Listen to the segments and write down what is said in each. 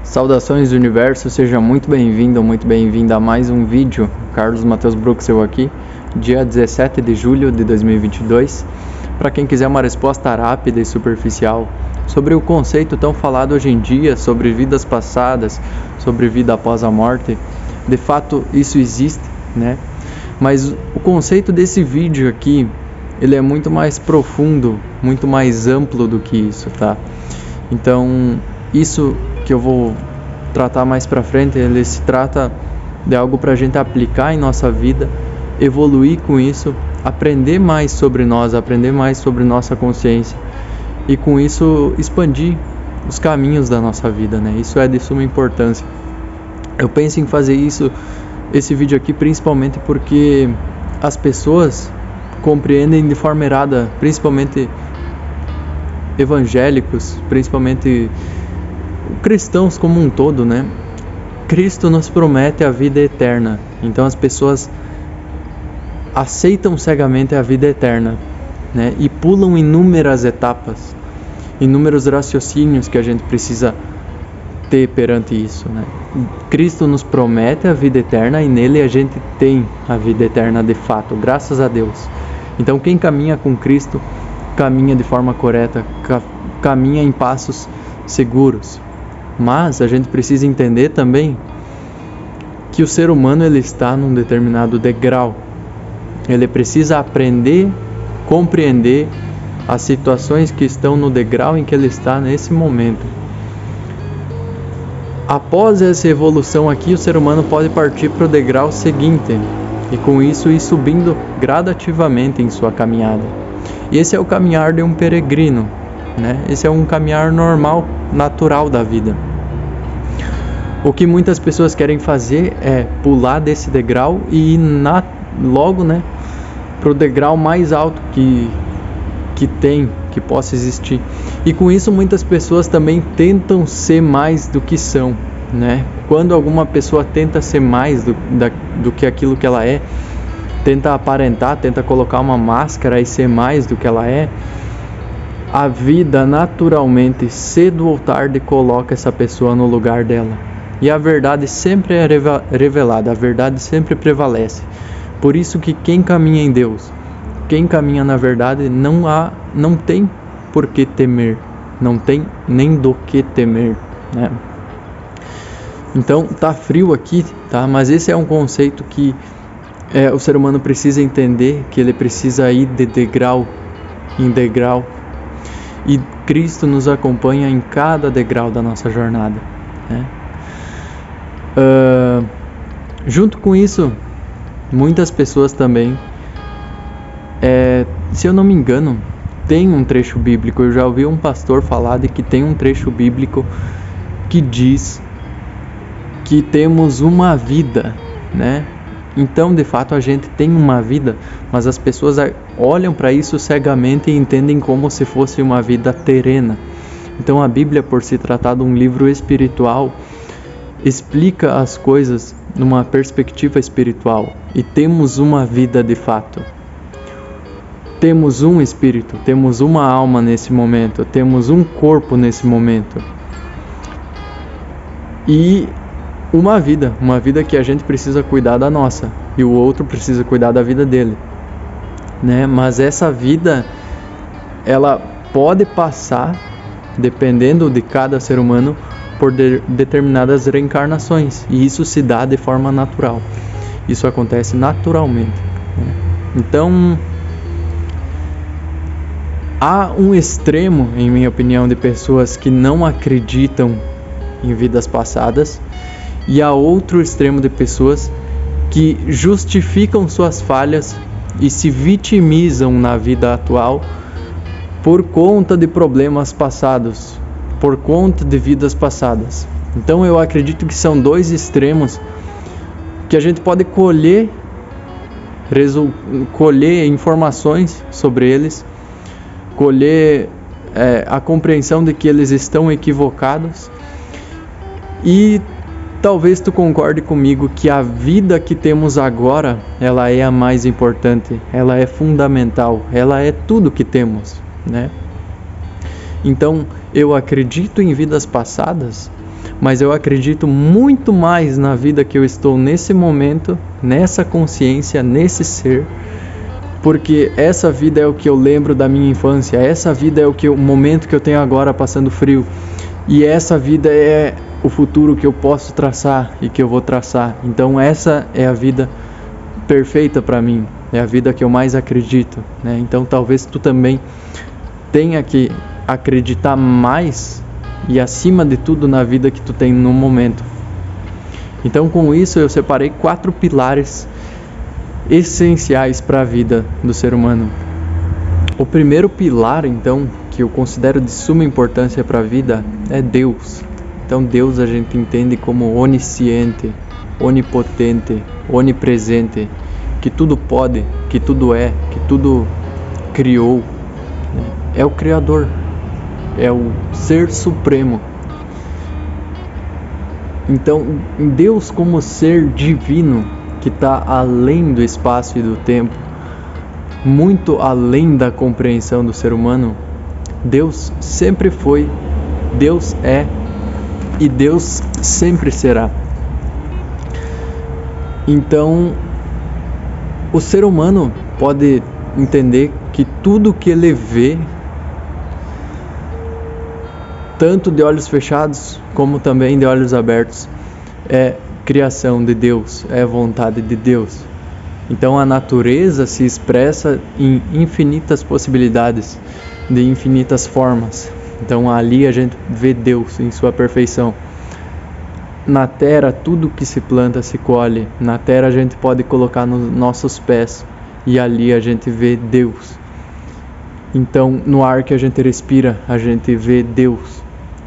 Saudações do universo, seja muito bem-vindo, muito bem-vinda a mais um vídeo. Carlos Matheus Bruxel aqui, dia 17 de julho de 2022. Para quem quiser uma resposta rápida e superficial sobre o conceito tão falado hoje em dia, sobre vidas passadas, sobre vida após a morte, de fato isso existe, né? Mas o conceito desse vídeo aqui, ele é muito mais profundo, muito mais amplo do que isso, tá? Então, isso que eu vou tratar mais pra frente, ele se trata de algo pra gente aplicar em nossa vida, evoluir com isso, aprender mais sobre nós, aprender mais sobre nossa consciência e com isso expandir os caminhos da nossa vida, né? Isso é de suma importância. Eu penso em fazer esse vídeo aqui principalmente porque as pessoas compreendem de forma errada, principalmente evangélicos, principalmente cristãos como um todo, né? Cristo nos promete a vida eterna, então as pessoas aceitam cegamente a vida eterna, né? E pulam inúmeras etapas, inúmeros raciocínios que a gente precisa ter perante isso, né? Cristo nos promete a vida eterna e nele a gente tem a vida eterna de fato, graças a Deus. Então quem caminha com Cristo caminha de forma correta, caminha em passos seguros. Mas a gente precisa entender também que o ser humano ele está num determinado degrau. Ele precisa aprender, compreender as situações que estão no degrau em que ele está nesse momento. Após essa evolução aqui, o ser humano pode partir para o degrau seguinte e com isso ir subindo gradativamente em sua caminhada. E esse é o caminhar de um peregrino, né? Esse é um caminhar normal, natural da vida. O que muitas pessoas querem fazer é pular desse degrau e ir logo, né, para o degrau mais alto que possa existir. E com isso muitas pessoas também tentam ser mais do que são, né? Quando alguma pessoa tenta ser mais do que aquilo que ela é, tenta aparentar, tenta colocar uma máscara e ser mais do que ela é, a vida naturalmente, cedo ou tarde, coloca essa pessoa no lugar dela. E a verdade sempre é revelada, a verdade sempre prevalece. Por isso que quem caminha em Deus, quem caminha na verdade, não tem por que temer, não tem nem do que temer, né? Então tá frio aqui, tá? Mas esse é um conceito que o ser humano precisa entender, que ele precisa ir de degrau em degrau. E Cristo nos acompanha em cada degrau da nossa jornada, né? Junto com isso, muitas pessoas também, se eu não me engano, tem um trecho bíblico. Eu já ouvi um pastor falar de que tem um trecho bíblico que diz que temos uma vida, né? Então, de fato, a gente tem uma vida, mas as pessoas olham para isso cegamente e entendem como se fosse uma vida terrena. Então, a Bíblia, por se tratar de um livro espiritual, explica as coisas numa perspectiva espiritual. E temos uma vida de fato. Temos um espírito, temos uma alma nesse momento, temos um corpo nesse momento. E uma vida que a gente precisa cuidar da nossa e o outro precisa cuidar da vida dele, né? Mas essa vida, ela pode passar, dependendo de cada ser humano, por determinadas reencarnações, e isso se dá de forma natural, isso acontece naturalmente, né? Então há um extremo, em minha opinião, de pessoas que não acreditam em vidas passadas, e há outro extremo de pessoas que justificam suas falhas e se vitimizam na vida atual por conta de problemas passados, por conta de vidas passadas. Então eu acredito que são dois extremos que a gente pode colher informações sobre eles, colher a compreensão de que eles estão equivocados. E talvez tu concorde comigo que a vida que temos agora, ela é a mais importante, ela é fundamental, ela é tudo que temos, né? Então, eu acredito em vidas passadas, mas eu acredito muito mais na vida que eu estou nesse momento, nessa consciência, nesse ser, porque essa vida é o que eu lembro da minha infância, essa vida é o momento que eu tenho agora passando frio, e essa vida é o futuro que eu posso traçar e que eu vou traçar. Então essa é a vida perfeita para mim, é a vida que eu mais acredito, né? Então talvez tu também tenha que acreditar mais e acima de tudo na vida que tu tem no momento. Então com isso eu separei 4 pilares essenciais para a vida do ser humano. O primeiro pilar, então, que eu considero de suma importância para a vida é Deus. Então Deus a gente entende como onisciente, onipotente, onipresente, que tudo pode, que tudo é, que tudo criou. É o Criador, é o Ser Supremo. Então Deus como ser divino, que está além do espaço e do tempo, muito além da compreensão do ser humano, Deus sempre foi, Deus é e Deus sempre será. Então, o ser humano pode entender que tudo que ele vê, tanto de olhos fechados como também de olhos abertos, é criação de Deus, é vontade de Deus. Então a natureza se expressa em infinitas possibilidades, de infinitas formas. Então ali a gente vê Deus em sua perfeição. Na terra tudo que se planta se colhe. Na terra a gente pode colocar nos nossos pés e ali a gente vê Deus. Então no ar que a gente respira a gente vê Deus.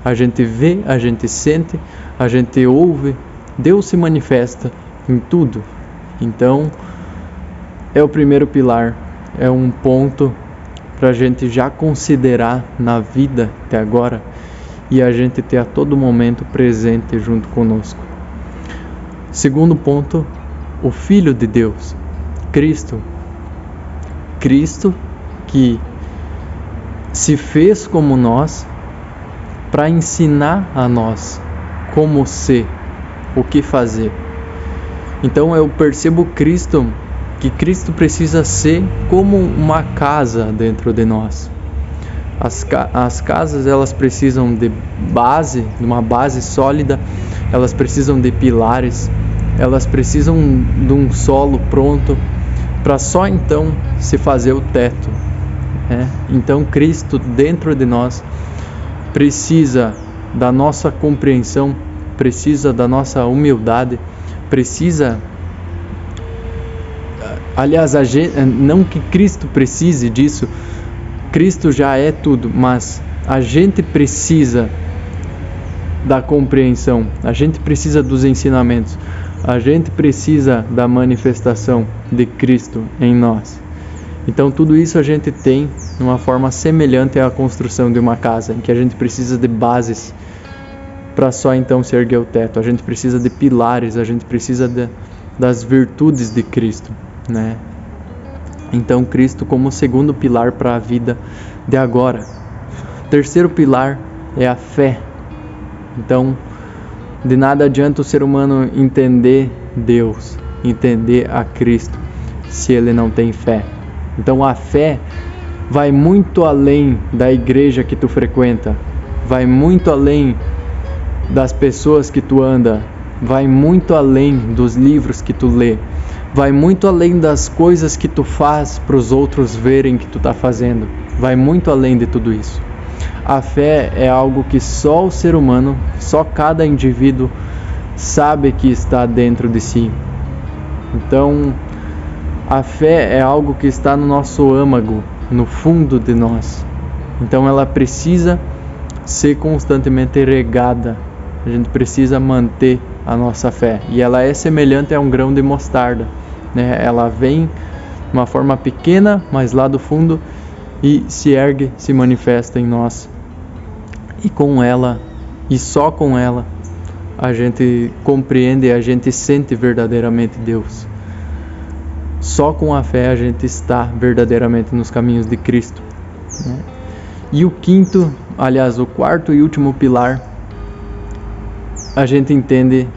A gente vê, a gente sente, a gente ouve. Deus se manifesta em tudo. Então, é o primeiro pilar, é um ponto para a gente já considerar na vida até agora e a gente ter a todo momento presente junto conosco. Segundo ponto, o Filho de Deus, Cristo. Cristo que se fez como nós para ensinar a nós como ser, o que fazer. Então eu percebo que Cristo precisa ser como uma casa dentro de nós. As casas elas precisam de base, de uma base sólida, elas precisam de pilares, elas precisam de um solo pronto para só então se fazer o teto, né? Então Cristo dentro de nós precisa da nossa compreensão, precisa da nossa humildade, precisa, aliás, não que Cristo precise disso, Cristo já é tudo, mas a gente precisa da compreensão, a gente precisa dos ensinamentos, a gente precisa da manifestação de Cristo em nós. Então tudo isso a gente tem de uma forma semelhante à construção de uma casa, em que a gente precisa de bases para só então se erguer o teto. A gente precisa de pilares, a gente precisa das virtudes de Cristo, né? Então Cristo como segundo pilar para a vida de agora. Terceiro pilar é a fé. Então, de nada adianta o ser humano entender Deus, entender a Cristo, se ele não tem fé. Então a fé vai muito além da igreja que tu frequenta, vai muito além das pessoas que tu anda, vai muito além dos livros que tu lê, vai muito além das coisas que tu faz para os outros verem que tu está fazendo, vai muito além de tudo isso. A fé é algo que só o ser humano, só cada indivíduo sabe que está dentro de si. Então a fé é algo que está no nosso âmago, no fundo de nós. Então ela precisa ser constantemente regada. A gente precisa manter a nossa fé. E ela é semelhante a um grão de mostarda, né? Ela vem de uma forma pequena, mas lá do fundo, e se ergue, se manifesta em nós. E com ela, e só com ela, a gente compreende, a gente sente verdadeiramente Deus. Só com a fé a gente está verdadeiramente nos caminhos de Cristo, né? E o quarto e último pilar a gente entende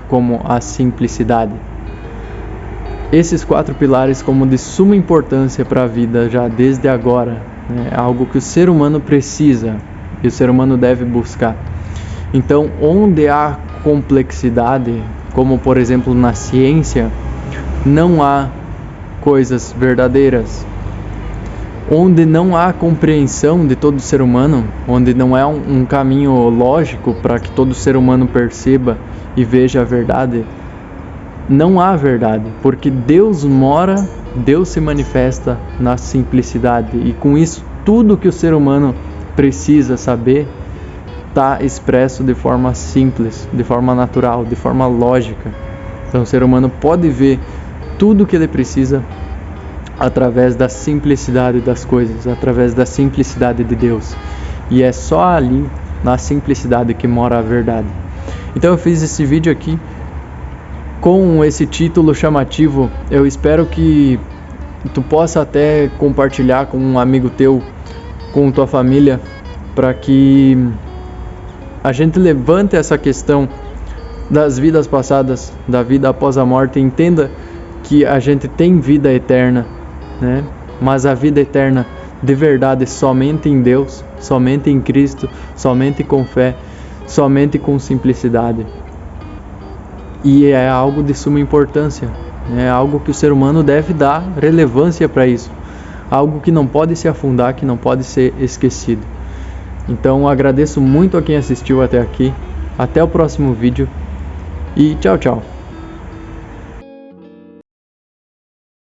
como a simplicidade. Esses 4 pilares como de suma importância para a vida já desde agora, né? Algo que o ser humano precisa e o ser humano deve buscar. Então, onde há complexidade, como por exemplo na ciência, não há coisas verdadeiras. Onde não há compreensão de todo ser humano, onde não é um caminho lógico para que todo ser humano perceba e veja a verdade, não há verdade, porque Deus mora, Deus se manifesta na simplicidade, e com isso tudo que o ser humano precisa saber está expresso de forma simples, de forma natural, de forma lógica. Então o ser humano pode ver tudo o que ele precisa através da simplicidade das coisas, através da simplicidade de Deus. E é só ali, na simplicidade, que mora a verdade. Então eu fiz esse vídeo aqui com esse título chamativo. Eu espero que tu possa até compartilhar com um amigo teu, com tua família, para que a gente levante essa questão das vidas passadas, da vida após a morte, e entenda que a gente tem vida eterna, né? Mas a vida eterna de verdade somente em Deus, somente em Cristo, somente com fé, somente com simplicidade. E é algo de suma importância, é algo que o ser humano deve dar relevância para isso, algo que não pode se afundar, que não pode ser esquecido. Então agradeço muito a quem assistiu até aqui, até o próximo vídeo e tchau, tchau.